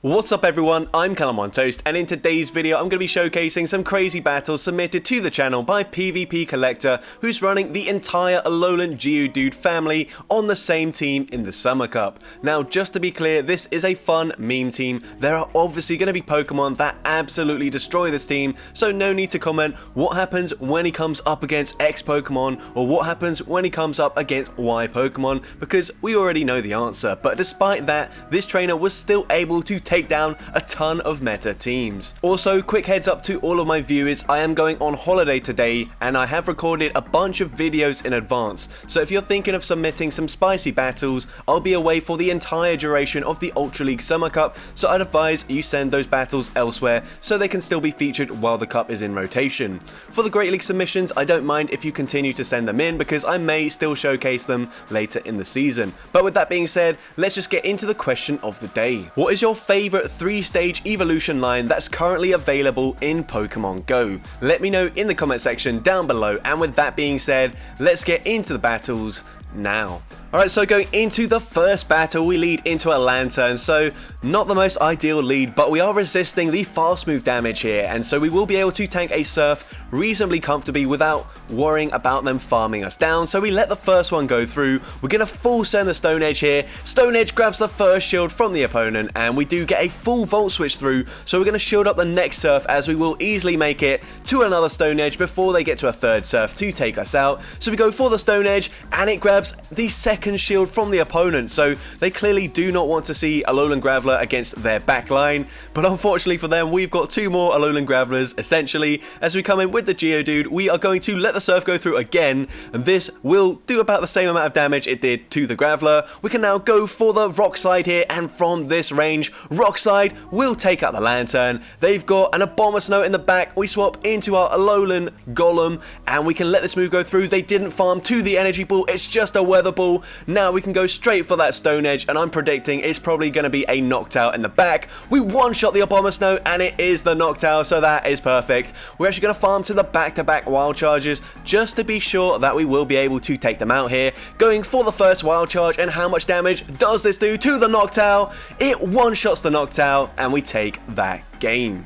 What's up everyone, I'm CallumOnToast, and in today's video I'm going to be showcasing some crazy battles submitted to the channel by PvPCollector, who's running the entire Alolan Geodude family on the same team in the Summer Cup. Now just to be clear, this is a fun meme team. There are obviously going to be Pokemon that absolutely destroy this team, so no need to comment what happens when he comes up against X Pokemon or what happens when he comes up against Y Pokemon, because we already know the answer. But despite that, this trainer was still able to take down a ton of meta teams. Also, quick heads up to all of my viewers, I am going on holiday today and I have recorded a bunch of videos in advance, so if you're thinking of submitting some spicy battles, I'll be away for the entire duration of the Ultra League Summer Cup, so I'd advise you send those battles elsewhere so they can still be featured while the cup is in rotation. For the Great League submissions, I don't mind if you continue to send them in because I may still showcase them later in the season. But with that being said, let's just get into the question of the day. What is your favourite 3-stage evolution line that's currently available in Pokemon Go? Let me know in the comment section down below, and with that being said, let's get into the battles now. Alright, so going into the first battle, we lead into a Lantern, so not the most ideal lead, but we are resisting the fast move damage here, and so we will be able to tank a Surf reasonably comfortably without worrying about them farming us down. So we let the first one go through. We're going to full send the Stone Edge here. Stone Edge grabs the first shield from the opponent, and we do get a full Volt Switch through, so we're going to shield up the next Surf, as we will easily make it to another Stone Edge before they get to a third Surf to take us out. So we go for the Stone Edge, and it grabs the second shield from the opponent, so they clearly do not want to see Alolan Graveler against their backline, but unfortunately for them, we've got two more Alolan Gravelers. Essentially, as we come in with the Geodude, we are going to let the Surf go through again, and this will do about the same amount of damage it did to the Graveler. We can now go for the Rock Slide here, and from this range, Rock Slide will take out the Lantern. They've got an Abomasnow in the back. We swap into our Alolan Golem, and we can let this move go through. They didn't farm to the Energy Ball, it's just a Weather Ball. Now we can go straight for that Stone Edge, and I'm predicting it's probably going to be a Noctowl in the back. We one-shot the Abomasnow, and it is the Noctowl, so that is perfect. We're actually going to farm to the back-to-back Wild Charges just to be sure that we will be able to take them out here. Going for the first Wild Charge, and how much damage does this do to the Noctowl? It one-shots the Noctowl, and we take that game.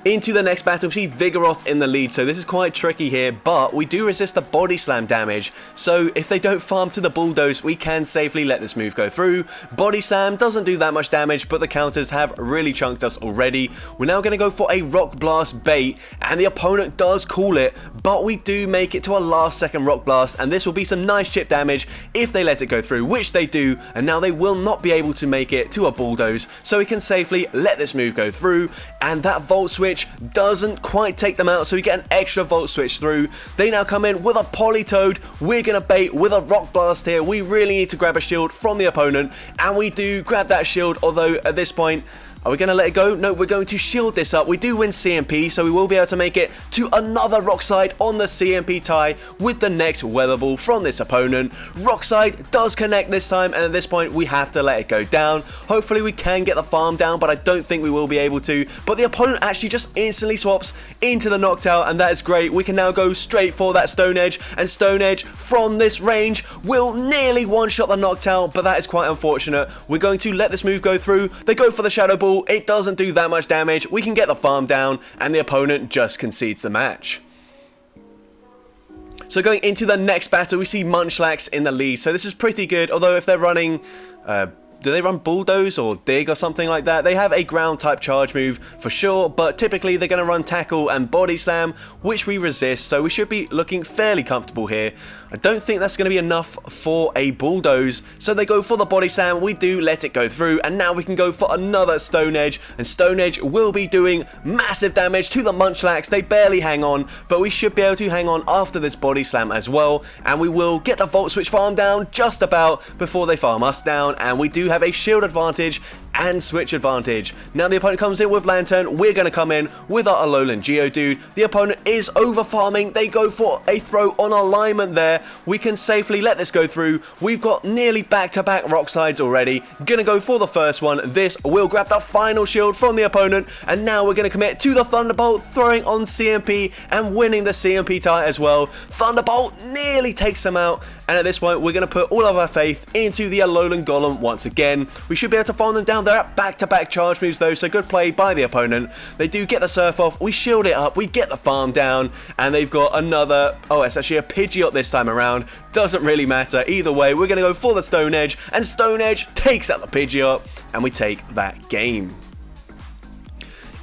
Into the next battle, we see Vigoroth in the lead, so this is quite tricky here, but we do resist the Body Slam damage, so if they don't farm to the Bulldoze, we can safely let this move go through. Body Slam doesn't do that much damage, but the counters have really chunked us already. We're now going to go for a Rock Blast bait, and the opponent does call it, but we do make it to a last second Rock Blast, and this will be some nice chip damage if they let it go through, which they do, and now they will not be able to make it to a Bulldoze, so we can safely let this move go through, and that Volt Switch doesn't quite take them out, so we get an extra Volt Switch through. They now come in with a Politoed. We're going to bait with a Rock Blast here. We really need to grab a shield from the opponent, and we do grab that shield, although at this point, are we going to let it go? No, we're going to shield this up. We do win CMP, so we will be able to make it to another Rock Slide on the CMP tie with the next Weather Ball from this opponent. Rock Slide does connect this time, and at this point, we have to let it go down. Hopefully, we can get the farm down, but I don't think we will be able to. But the opponent actually just instantly swaps into the Noctowl, and that is great. We can now go straight for that Stone Edge, and Stone Edge from this range will nearly one-shot the Noctowl, but that is quite unfortunate. We're going to let this move go through. They go for the Shadow Ball. It doesn't do that much damage. We can get the farm down, and the opponent just concedes the match. So going into the next battle, we see Munchlax in the lead. So this is pretty good, although if they're running... do they run Bulldoze or Dig or something like that? They have a ground type charge move for sure, but typically they're going to run Tackle and Body Slam, which we resist, so we should be looking fairly comfortable here. I don't think that's going to be enough for a Bulldoze, so they go for the Body Slam. We do let it go through, and now we can go for another Stone Edge, and Stone Edge will be doing massive damage to the Munchlax. They barely hang on, but we should be able to hang on after this Body Slam as well, and we will get the Volt Switch farm down just about before they farm us down, and we do have a shield advantage and switch advantage. Now the opponent comes in with Lantern. We're going to come in with our Alolan Geodude. The opponent is over farming. They go for a throw on alignment there. We can safely let this go through. We've got nearly back-to-back Rock Slides already. Gonna go for the first one. This will grab the final shield from the opponent, and now we're going to commit to the Thunderbolt, throwing on CMP and winning the CMP tie as well. Thunderbolt nearly takes them out, and at this point we're going to put all of our faith into the Alolan Golem once again. We should be able to farm them down. they're at back-to-back charge moves though, so good play by the opponent. They do get the Surf off, we shield it up, we get the farm down, and they've got another, oh, it's actually a Pidgeot this time around. Doesn't really matter. Either way, we're going to go for the Stone Edge, and Stone Edge takes out the Pidgeot, and we take that game.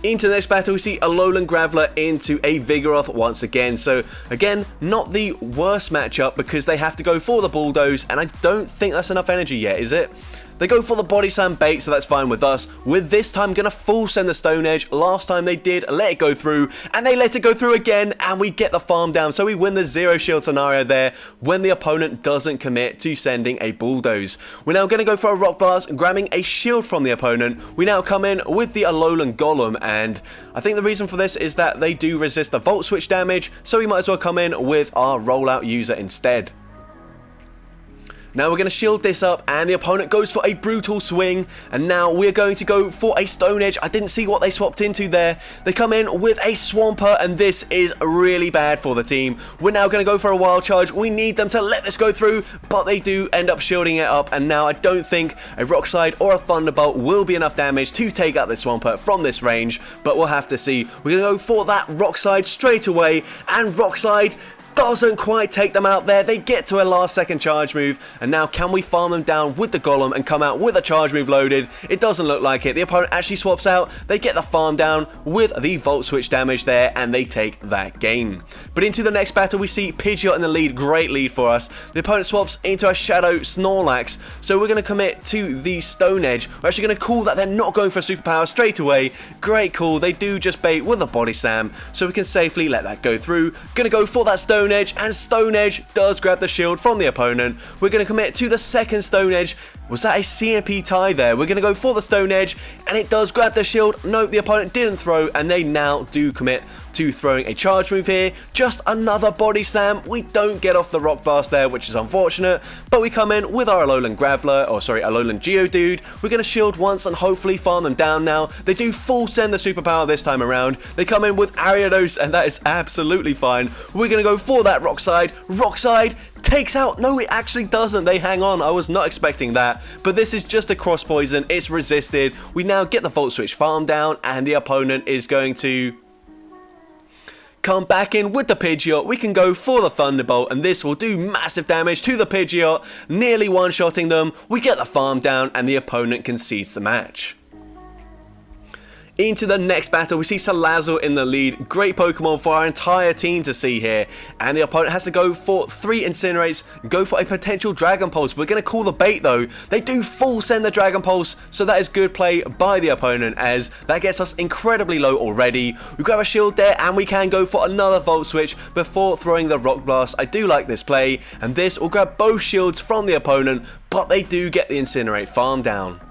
Into the next battle, we see Alolan Graveler into a Vigoroth once again. So again, not the worst matchup because they have to go for the Bulldoze, and I don't think that's enough energy yet, is it? They go for the Body Slam bait, so that's fine with us. With this time, going to full send the Stone Edge. Last time they did let it go through, and they let it go through again, and we get the farm down. So we win the zero shield scenario there when the opponent doesn't commit to sending a Bulldoze. We're now going to go for a Rock Blast, grabbing a shield from the opponent. We now come in with the Alolan Golem, and I think the reason for this is that they do resist the Volt Switch damage, so we might as well come in with our Rollout user instead. Now we're going to shield this up, and the opponent goes for a Brutal Swing, and now we're going to go for a Stone Edge. I didn't see what they swapped into there. They come in with a Swampert, and this is really bad for the team. We're now going to go for a Wild Charge. We need them to let this go through, but they do end up shielding it up, and now I don't think a Rock Slide or a Thunderbolt will be enough damage to take out the Swampert from this range, but we'll have to see. We're going to go for that Rock Slide straight away, and Rock Slide doesn't quite take them out there. They get to a last second charge move, and now can we farm them down with the Golem and come out with a charge move loaded? It doesn't look like it. The opponent actually swaps out. They get the farm down with the Volt Switch damage there, and they take that game. But into the next battle, we see Pidgeot in the lead. Great lead for us. The opponent swaps into a Shadow Snorlax, so we're going to commit to the Stone Edge. We're actually going to call that they're not going for a superpower straight away. Great call. They do just bait with a Body Slam, so we can safely let that go through. Going to go for that Stone Edge, and Stone Edge does grab the shield from the opponent. We're going to commit to the second Stone Edge. Was that a CMP tie there? We're going to go for the Stone Edge, and it does grab the shield. Nope, the opponent didn't throw, and they now do commit to throwing a charge move here. Just another Body Slam. We don't get off the Rock Blast there, which is unfortunate, but we come in with our Alolan Geodude. We're going to shield once and hopefully farm them down now. They do full send the superpower this time around. They come in with Ariados, and that is absolutely fine. We're going to go for that Rock Slide. Rock Slide takes out. No, it actually doesn't. They hang on. I was not expecting that, but this is just a cross poison. It's resisted. We now get the Volt Switch farm down, and the opponent is going to come back in with the Pidgeot. We can go for the Thunderbolt, and this will do massive damage to the Pidgeot, nearly one-shotting them. We get the farm down, and the opponent concedes the match. Into the next battle, we see Salazzle in the lead. Great Pokemon for our entire team to see here. And the opponent has to go for 3 Incinerates, go for a potential Dragon Pulse. We're going to call the bait though. They do full send the Dragon Pulse, so that is good play by the opponent, as that gets us incredibly low already. We grab a shield there, and we can go for another Volt Switch before throwing the Rock Blast. I do like this play, and this will grab both shields from the opponent, but they do get the Incinerate farm down.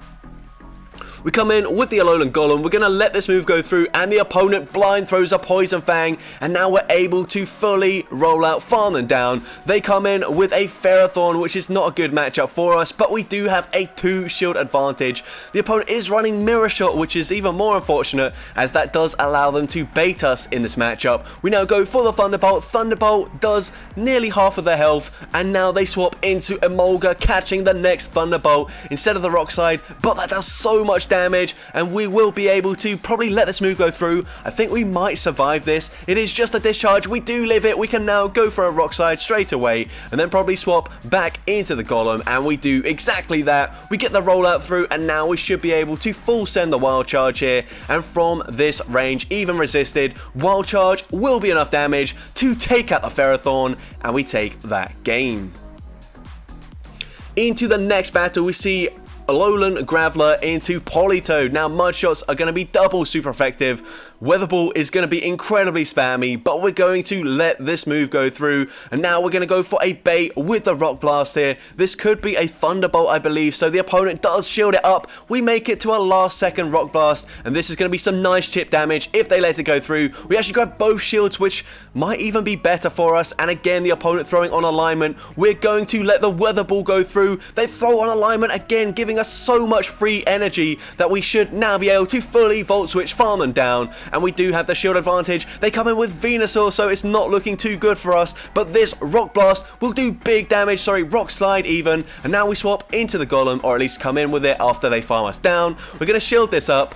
We come in with the Alolan Golem. We're going to let this move go through, and the opponent blind throws a Poison Fang, and now we're able to fully roll out, farm them down. They come in with a Ferrothorn, which is not a good matchup for us, but we do have a 2 shield advantage. The opponent is running Mirror Shot, which is even more unfortunate, as that does allow them to bait us in this matchup. We now go for the Thunderbolt. Thunderbolt does nearly half of their health, and now they swap into Emolga, catching the next Thunderbolt instead of the Rock Slide, but that does so much damage, and we will be able to probably let this move go through. I think we might survive this. It is just a discharge. We do live it. We can now go for a Rock Slide straight away, and then probably swap back into the Golem, and we do exactly that. We get the rollout through, and now we should be able to full send the Wild Charge here, and from this range, even resisted, Wild Charge will be enough damage to take out the Ferrothorn, and we take that game. Into the next battle, we see Alolan Graveler into Politoed. Now Mud Shots are going to be double super effective. Weather Ball is going to be incredibly spammy, but we're going to let this move go through, and now we're going to go for a bait with the Rock Blast here. This could be a Thunderbolt, I believe, so the opponent does shield it up. We make it to a last second Rock Blast, and this is going to be some nice chip damage if they let it go through. We actually grab both shields, which might even be better for us, and again the opponent throwing on alignment. We're going to let the Weather Ball go through. They throw on alignment again, giving us so much free energy that we should now be able to fully Volt Switch, farm them down, and we do have the shield advantage. They come in with Venusaur, so it's not looking too good for us, but this Rock Blast will do big damage, sorry, Rock Slide even, and now we swap into the Golem, or at least come in with it after they farm us down. We're going to shield this up.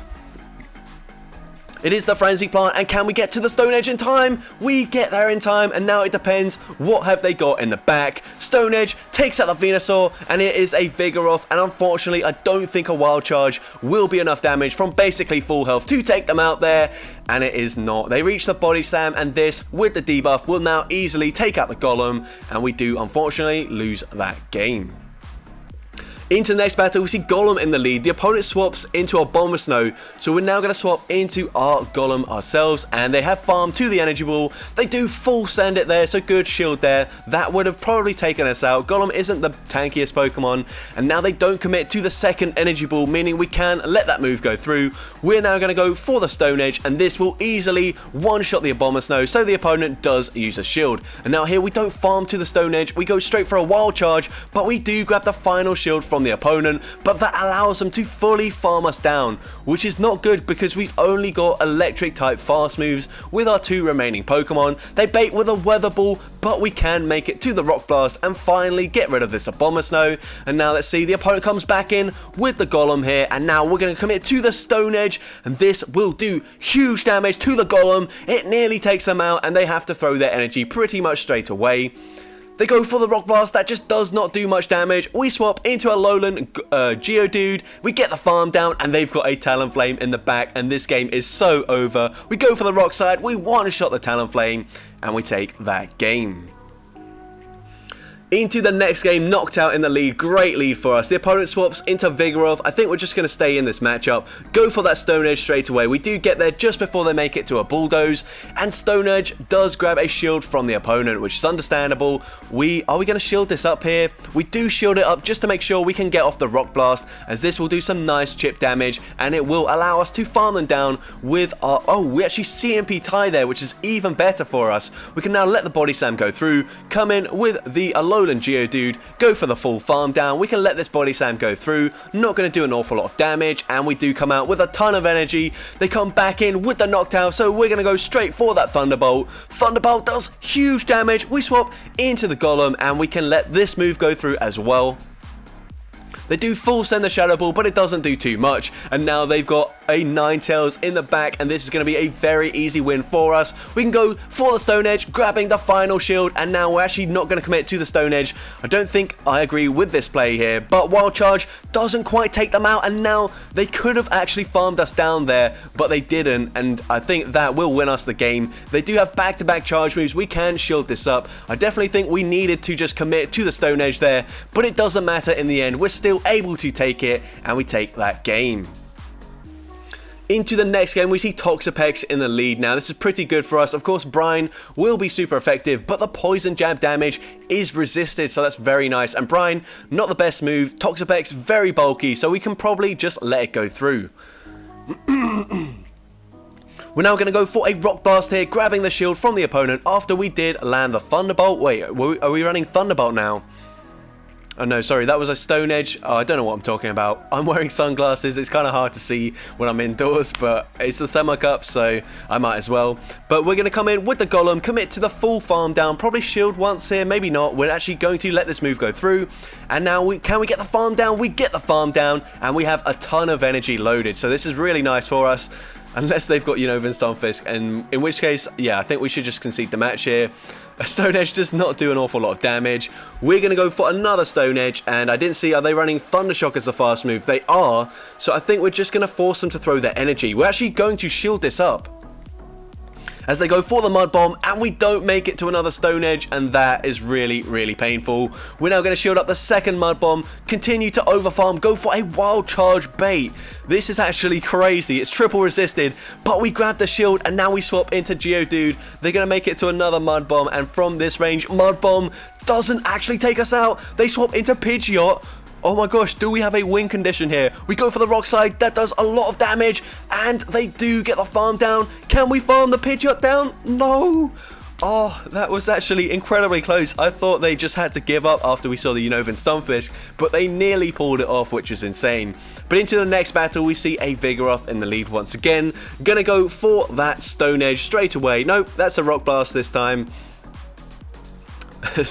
It is the Frenzy Plant, and can we get to the Stone Edge in time? We get there in time, and now it depends what have they got in the back. Stone Edge takes out the Venusaur, and it is a Vigoroth, and unfortunately I don't think a Wild Charge will be enough damage from basically full health to take them out there, and it is not. They reach the Body Slam, and this, with the debuff, will now easily take out the Golem, and we do unfortunately lose that game. Into the next battle, we see Golem in the lead. The opponent swaps into a Abomasnow, so we're now going to swap into our Golem ourselves, and they have farmed to the Energy Ball. They do full send it there, so good shield there. That would have probably taken us out. Golem isn't the tankiest Pokemon, and now they don't commit to the second Energy Ball, meaning we can let that move go through. We're now going to go for the Stone Edge, and this will easily one-shot the Abomasnow, so the opponent does use a shield. And now here we don't farm to the Stone Edge, we go straight for a Wild Charge, but we do grab the final shield from the opponent, but that allows them to fully farm us down, which is not good because we've only got electric type fast moves with our two remaining Pokemon. They bait with a Weather Ball, but we can make it to the Rock Blast and finally get rid of this Abomasnow. And now let's see, the opponent comes back in with the Golem here, and now we're going to commit to the Stone Edge, and this will do huge damage to the Golem. It nearly takes them out, and they have to throw their energy pretty much straight away. They go for the Rock Blast, that just does not do much damage. We swap into a Alolan Geodude, we get the farm down, and they've got a Talonflame in the back, and this game is so over. We go for the Rock Slide, we one-shot the Talonflame, and we take that game. Into the next game, knocked out in the lead, great lead for us. The opponent swaps into Vigoroth. I think we're just going to stay in this matchup, go for that Stone Edge straight away. We do get there just before they make it to a Bulldoze, and Stone Edge does grab a shield from the opponent, which is understandable. Are we going to shield this up here? We do shield it up just to make sure we can get off the Rock Blast, as this will do some nice chip damage, and it will allow us to farm them down with our... Oh, we actually CMP tie there, which is even better for us. We can now let the Body Slam go through, come in with the Alolan Geodude, go for the full farm down. We can let this Body Slam go through, not going to do an awful lot of damage, and we do come out with a ton of energy. They come back in with the Knockdown, so we're going to go straight for that Thunderbolt. Thunderbolt does huge damage. We swap into the Golem, and we can let this move go through as well. They do full send the Shadow Ball, but it doesn't do too much. And now they've got a Ninetales in the back, and this is going to be a very easy win for us. We can go for the Stone Edge, grabbing the final shield, and now we're actually not going to commit to the Stone Edge. I don't think I agree with this play here, but Wild Charge doesn't quite take them out, and now they could have actually farmed us down there, but they didn't, and I think that will win us the game. They do have back-to-back charge moves. We can shield this up. I definitely think we needed to just commit to the Stone Edge there, but it doesn't matter in the end. We're still able to take it, and we take that game. Into the next game, we see Toxapex in the lead now. This is pretty good for us. Of course, Brine will be super effective, but the Poison Jab damage is resisted, so that's very nice. And Brine, not the best move. Toxapex, very bulky, so we can probably just let it go through. We're now going to go for a Rock Blast here, grabbing the shield from the opponent after we did land the Thunderbolt. Wait, are we running Thunderbolt now? Oh no, sorry, that was a Stone Edge. Oh, I don't know what I'm talking about. I'm wearing sunglasses. It's kind of hard to see when I'm indoors, but it's the Summer Cup, so I might as well. But we're going to come in with the Golem, commit to the full farm down, probably shield once here, maybe not. We're actually going to let this move go through. And now, can we get the farm down? We get the farm down, and we have a ton of energy loaded. So this is really nice for us. Unless they've got Unova and Stunfisk, and in which case, yeah, I think we should just concede the match here. A Stone Edge does not do an awful lot of damage. We're going to go for another Stone Edge, and I didn't see, are they running Thundershock as the fast move? They are, so I think we're just going to force them to throw their energy. We're actually going to shield this up as they go for the Mud Bomb, and we don't make it to another Stone Edge, and that is really, really painful. We're now going to shield up the second Mud Bomb, continue to overfarm, go for a Wild Charge bait. This is actually crazy. It's triple resisted, but we grab the shield, and now we swap into Geodude. They're going to make it to another Mud Bomb, and from this range, Mud Bomb doesn't actually take us out. They swap into Pidgeot. Oh my gosh, do we have a win condition here? We go for the Rock Slide, that does a lot of damage, and they do get the farm down. Can we farm the Pidgeot down? No. Oh, that was actually incredibly close. I thought they just had to give up after we saw the Unova Stunfisk, but they nearly pulled it off, which is insane. But into the next battle, we see a Vigoroth in the lead once again. Gonna go for that Stone Edge straight away. Nope, that's a Rock Blast this time.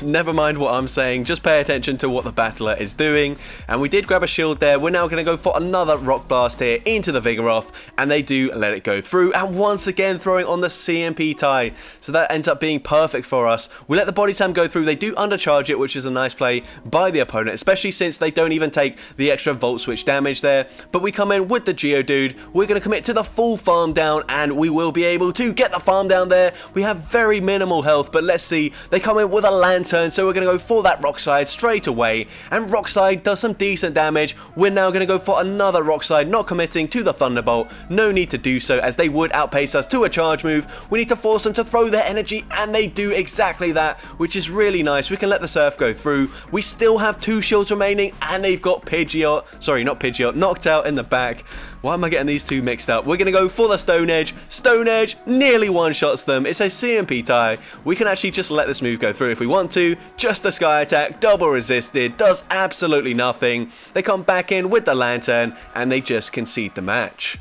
Never mind what I'm saying, just pay attention to what the battler is doing. And we did grab a shield there. We're now going to go for another Rock Blast here into the Vigoroth, and they do let it go through, and once again throwing on the CMP tie, so that ends up being perfect for us. We let the Body Slam go through. They do undercharge it, which is a nice play by the opponent, especially since they don't even take the extra Volt Switch damage there. But we come in with the Geodude. We're going to commit to the full farm down, and we will be able to get the farm down there. We have very minimal health, but let's see. They come in with a Lantern, so we're going to go for that Rock Slide straight away, and Rock Slide does some decent damage. We're now going to go for another Rock Slide, not committing to the Thunderbolt. No need to do so, as they would outpace us to a charge move. We need to force them to throw their energy, and they do exactly that, which is really nice. We can let the Surf go through. We still have 2 shields remaining, and they've got Pidgeot, sorry, not Pidgeot, Knocked Out in the back. Why am I getting these two mixed up? We're going to go for the Stone Edge. Stone Edge nearly one-shots them. It's a CMP tie. We can actually just let this move go through if we want to. Just a Sky Attack, double resisted, does absolutely nothing. They come back in with the Lantern, and they just concede the match.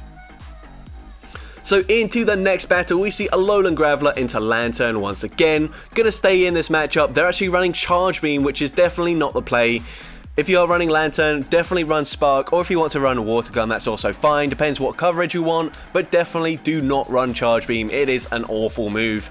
So into the next battle, we see Alolan Graveler into Lantern once again. Gonna stay in this matchup. They're actually running Charge Beam, which is definitely not the play. If you are running Lantern, definitely run Spark, or if you want to run a Water Gun, that's also fine. Depends what coverage you want, but definitely do not run Charge Beam. It is an awful move.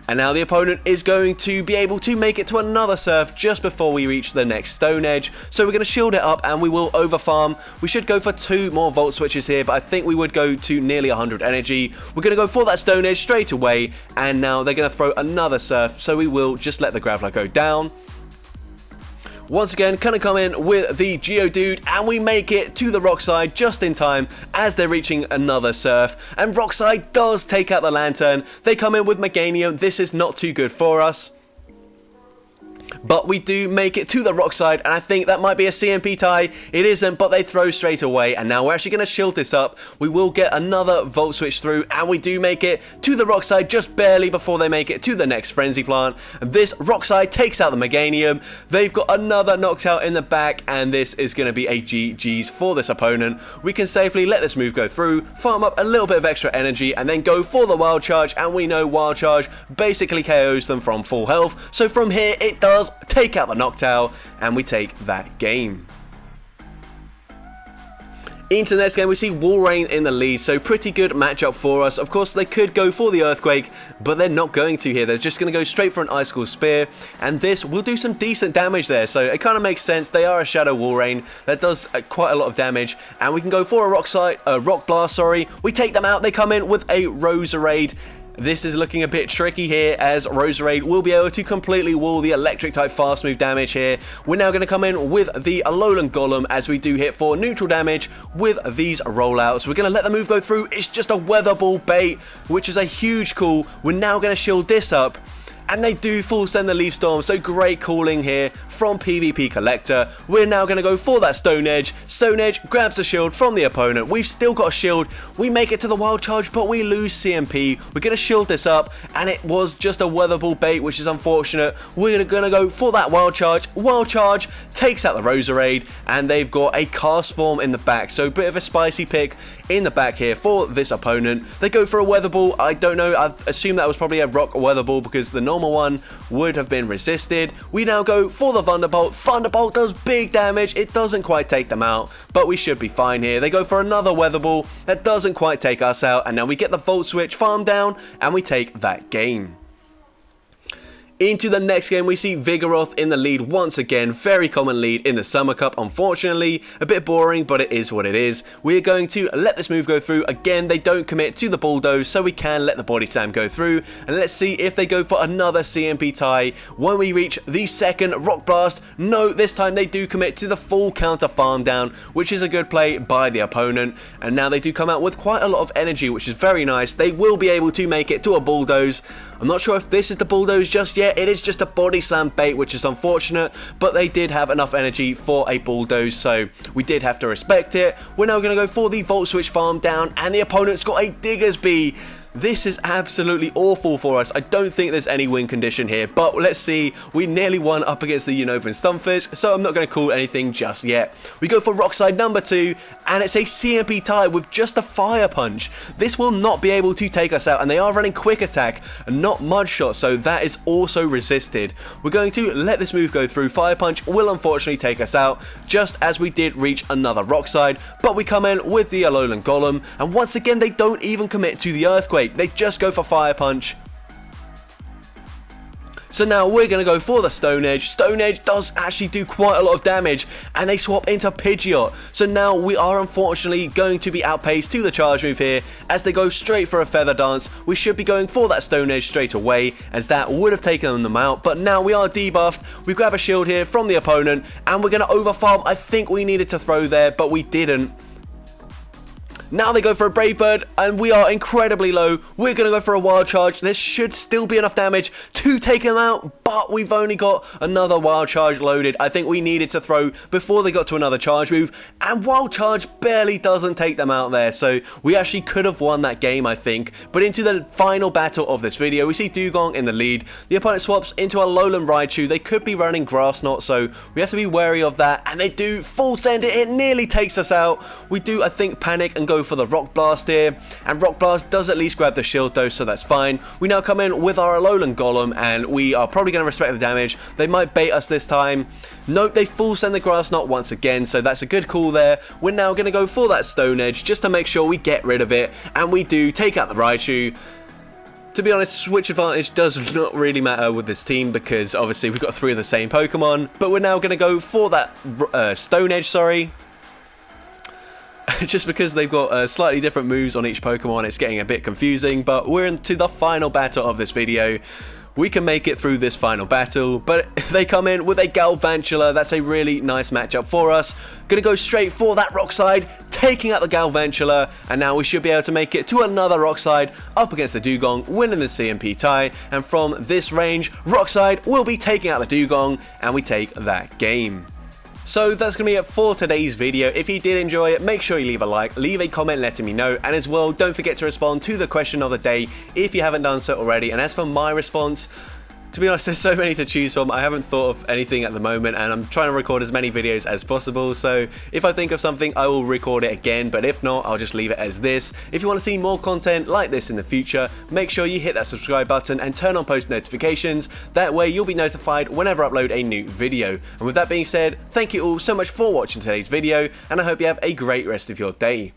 And now the opponent is going to be able to make it to another Surf just before we reach the next Stone Edge. So we're going to shield it up, and we will overfarm. We should go for 2 more Volt Switches here, but I think we would go to nearly 100 energy. We're going to go for that Stone Edge straight away, and now they're going to throw another Surf, so we will just let the Graveler go down. Once again, gonna come in with the Geodude, and we make it to the Rock Slide just in time as they're reaching another Surf. And Rock Slide does take out the Lantern. They come in with Meganium. This is not too good for us. But we do make it to the Rock Slide, and I think that might be a CMP tie. It isn't, but they throw straight away, and now we're actually going to shield this up. We will get another Volt Switch through, and we do make it to the Rock Slide just barely before they make it to the next Frenzy Plant. And this Rock Slide takes out the Meganium. They've got another knocked out in the back, and this is going to be a GG's for this opponent. We can safely let this move go through, farm up a little bit of extra energy, and then go for the Wild Charge, and we know Wild Charge basically KOs them from full health. So from here, it does take out the Noctowl, and we take that game. Into the next game, we see Walrein in the lead, so pretty good matchup for us. Of course, they could go for the Earthquake, but they're not going to here. They're just going to go straight for an Icicle Spear, and this will do some decent damage there, so it kind of makes sense. They are a Shadow Walrein. That does quite a lot of damage, and we can go for a Rock Blast, sorry. We take them out. They come in with a Roserade. This is looking a bit tricky here, as Roserade will be able to completely wall the electric type fast move damage here. We're now going to come in with the Alolan Golem, as we do hit for neutral damage with these rollouts. We're going to let the move go through. It's just a Weather Ball bait, which is a huge call. We're now going to shield this up, and they do full send the Leaf Storm, so great calling here from PvPCollector. We're now going to go for that Stone Edge. Stone Edge grabs a shield from the opponent. We've still got a shield. We make it to the Wild Charge, but we lose CMP. We're going to shield this up, and it was just a Weather Ball bait, which is unfortunate. We're going to go for that Wild Charge. Wild Charge takes out the Roserade, and they've got a Cast Form in the back, so a bit of a spicy pick in the back here for this opponent. They go for a Weather Ball. I don't know. I assume that was probably a Rock Weather Ball, because the normal one would have been resisted. We now go for the Thunderbolt. Thunderbolt does big damage. It doesn't quite take them out, but we should be fine here. They go for another Weather Ball. That doesn't quite take us out, and now we get the Volt Switch farm down, and we take that game. Into the next game, we see Vigoroth in the lead once again. Very common lead in the Summer Cup, unfortunately. A bit boring, but it is what it is. We are going to let this move go through. Again, they don't commit to the Bulldoze, so we can let the Body Slam go through. And let's see if they go for another CMP tie when we reach the second Rock Blast. No, this time they do commit to the full counter farm down, which is a good play by the opponent. And now they do come out with quite a lot of energy, which is very nice. They will be able to make it to a Bulldoze. I'm not sure if this is the Bulldoze just yet. It is just a Body Slam bait, which is unfortunate, but they did have enough energy for a Bulldoze, so we did have to respect it. We're now going to go for the Volt Switch farm down, and the opponent's got a Diggersby. This is absolutely awful for us. I don't think there's any win condition here, but let's see. We nearly won up against the Unova and Stunfisk, so I'm not going to call anything just yet. We go for Rock Slide number 2, and it's a CMP tie with just a Fire Punch. This will not be able to take us out, and they are running Quick Attack and not Mud Shot, so that is also resisted. We're going to let this move go through. Fire Punch will unfortunately take us out, just as we did reach another Rock Slide, but we come in with the Alolan Golem, and once again they don't even commit to the Earthquake. They just go for Fire Punch. So now we're going to go for the Stone Edge. Stone Edge does actually do quite a lot of damage, and they swap into Pidgeot. So now we are unfortunately going to be outpaced to the charge move here, as they go straight for a Feather Dance. We should be going for that Stone Edge straight away, as that would have taken them out, but now we are debuffed. We grab a shield here from the opponent, and we're going to overfarm. I think we needed to throw there, but we didn't. Now they go for a Brave Bird, and we are incredibly low. We're going to go for a Wild Charge. This should still be enough damage to take them out, but we've only got another Wild Charge loaded. I think we needed to throw before they got to another charge move, and Wild Charge barely doesn't take them out there, so we actually could have won that game, I think. But into the final battle of this video, we see Dugong in the lead. The opponent swaps into a Alolan Raichu. They could be running Grass Knot, so we have to be wary of that, and they do full send it. It nearly takes us out. We do, I think, panic and go for the Rock Blast here, and Rock Blast does at least grab the shield though, so that's fine. We now come in with our Alolan Golem, and we are probably going to respect the damage. They might bait us this time. Nope, they full send the Grass Knot once again, so that's a good call there. We're now going to go for that Stone Edge just to make sure we get rid of it, and we do take out the Raichu. To be honest, switch advantage does not really matter with this team, because obviously we've got 3 of the same Pokemon, but we're now going to go for that Stone Edge, sorry. Just because they've got slightly different moves on each Pokemon, it's getting a bit confusing, but we're into the final battle of this video. We can make it through this final battle, but they come in with a Galvantula. That's a really nice matchup for us. Gonna go straight for that Rock Slide, taking out the Galvantula, and now we should be able to make it to another Rock Slide up against the Dugong, winning the CMP tie, and from this range, Rock Slide will be taking out the Dugong, and we take that game. So that's going to be it for today's video. If you did enjoy it, make sure you leave a like, leave a comment letting me know, and as well, don't forget to respond to the question of the day if you haven't done so already. And as for my response, to be honest, there's so many to choose from. I haven't thought of anything at the moment, and I'm trying to record as many videos as possible, so if I think of something, I will record it again, but if not, I'll just leave it as this. If you want to see more content like this in the future, make sure you hit that subscribe button and turn on post notifications. That way you'll be notified whenever I upload a new video. And with that being said, thank you all so much for watching today's video, and I hope you have a great rest of your day.